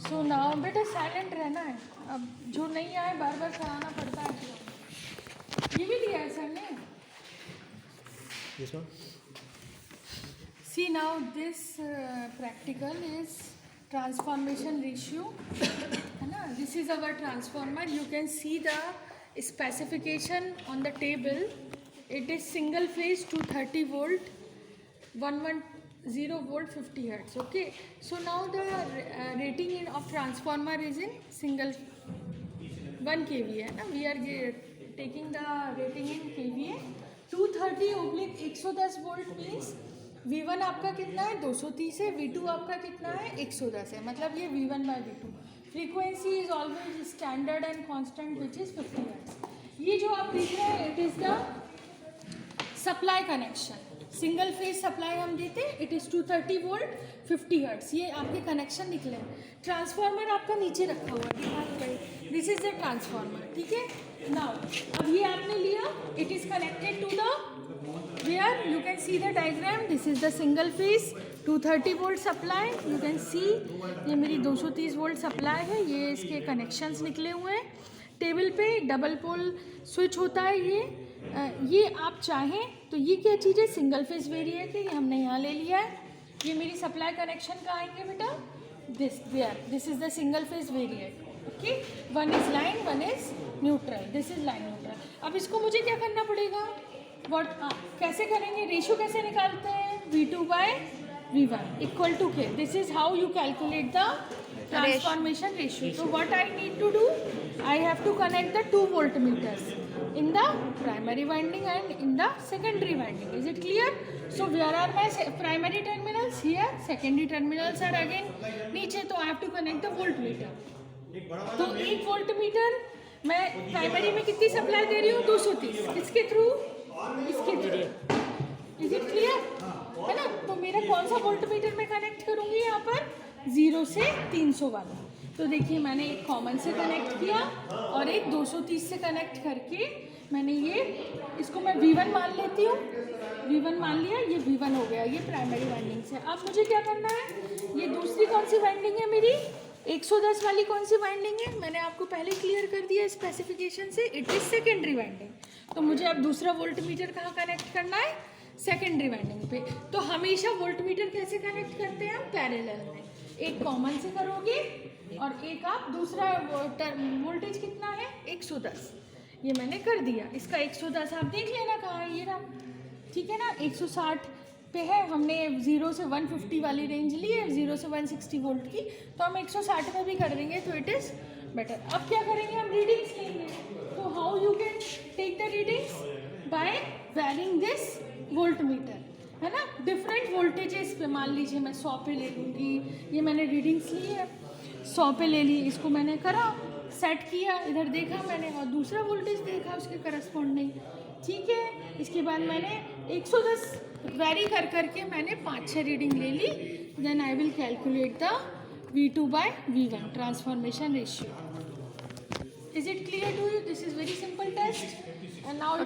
So now बेटा silent रहना है, अब जो नहीं आए बार बार कराना पड़ता है। ये भी दिया है सर ने। This one? See now this practical is transformation ratio है ना. This is our transformer. You can see the specification on the table. It is single phase 230 volt 110 volt 50 hertz. Okay, so now the rating of transformer is in single 1 kVA है ना. We are taking the rating in kVA. 230/110 volt means V1 आपका कितना है 230 है, V2 आपका कितना है 110 है, मतलब ये V1/V2. Frequency is always standard and constant which is 50 hertz. ये जो आप देख रहे हैं it is the supply connection. Single phase supply हम देते हैं. It is 230 volt 50 hertz. ये आपके कनेक्शन निकले. ट्रांसफार्मर आपका नीचे रखा हुआ है. This is the transformer. ठीक है. नाउ अब ये आपने लिया. It is connected to the where you can see the diagram. This is the single phase 230 volt supply. You can see ये मेरी 230 वोल्ट सप्लाई है. ये इसके कनेक्शंस निकले हुए हैं. टेबल पे डबल पोल स्विच होता है. ये आप चाहें तो ये क्या चीज़ है सिंगल फेज वेरिएक है. ये हमने यहाँ ले लिया है. ये मेरी सप्लाई कनेक्शन कहाँ आएंगे बेटा. This is the single phase variac. Okay, one is line one is neutral. This is line neutral. अब इसको मुझे क्या करना पड़ेगा. कैसे करेंगे. रेशियो कैसे निकालते हैं. V2/V1 इक्वल टू के. This is how you calculate the transformation ratio. So what I need to do, I have to connect the 2 voltmeters in the primary winding and in the secondary winding. Is it clear? So where are my primary terminals? Here. Secondary terminals are again नीचे. तो I have to connect the voltmeter. तो 1 voltmeter मैं primary में कितनी supply दे रही हूँ 230. इसके through इसके थ्रू. इज इट क्लियर है ना. तो मेरा कौन सा वोल्टमीटर मैं कनेक्ट करूँगी यहाँ पर 0 से 300 वाला. तो देखिए मैंने एक कॉमन से कनेक्ट किया और एक 230 से कनेक्ट करके मैंने ये इसको मैं V1 मान लेती हूँ. V1 मान लिया. ये V1 हो गया. ये प्राइमरी वाइंडिंग से. अब मुझे क्या करना है. ये दूसरी कौन सी वाइंडिंग है मेरी 110 वाली कौन सी वाइंडिंग है. मैंने आपको पहले क्लियर कर दिया स्पेसिफिकेशन से. It is secondary winding. तो मुझे अब दूसरा वोल्टमीटर कहाँ कनेक्ट करना है सेकेंडरी वाइंडिंग पे. तो हमेशा वोल्टमीटर कैसे कनेक्ट करते हैं हम पैरेलल में. एक कॉमन से करोगे और एक आप दूसरा वोल्टेज कितना है 110. ये मैंने कर दिया. इसका 110 आप देख लेना कहाँ है. ये रहा. ठीक है ना. 160 पे है. हमने 0 से 150 वाली रेंज ली है. 0 से 160 वोल्ट की. तो हम 160 में भी कर देंगे तो इट इज़ बेटर. अब क्या करेंगे हम रीडिंग्स लेंगे. तो how you can take the readings by varying this voltmeter है ना. डिफरेंट वोल्टेजेस पे मान लीजिए मैं 100 पे ले लूँगी. ये मैंने रीडिंग्स ली है 100 पे ले ली. इसको मैंने करा सेट किया. इधर देखा मैंने और दूसरा वोल्टेज देखा उसके करस्पॉन्डिंग. ठीक है. इसके बाद मैंने 110 वैरी कर करके मैंने 5-6 रीडिंग ले ली. Then I will calculate the V2/V1 transformation ratio. Is it clear to you. This is very simple test. And now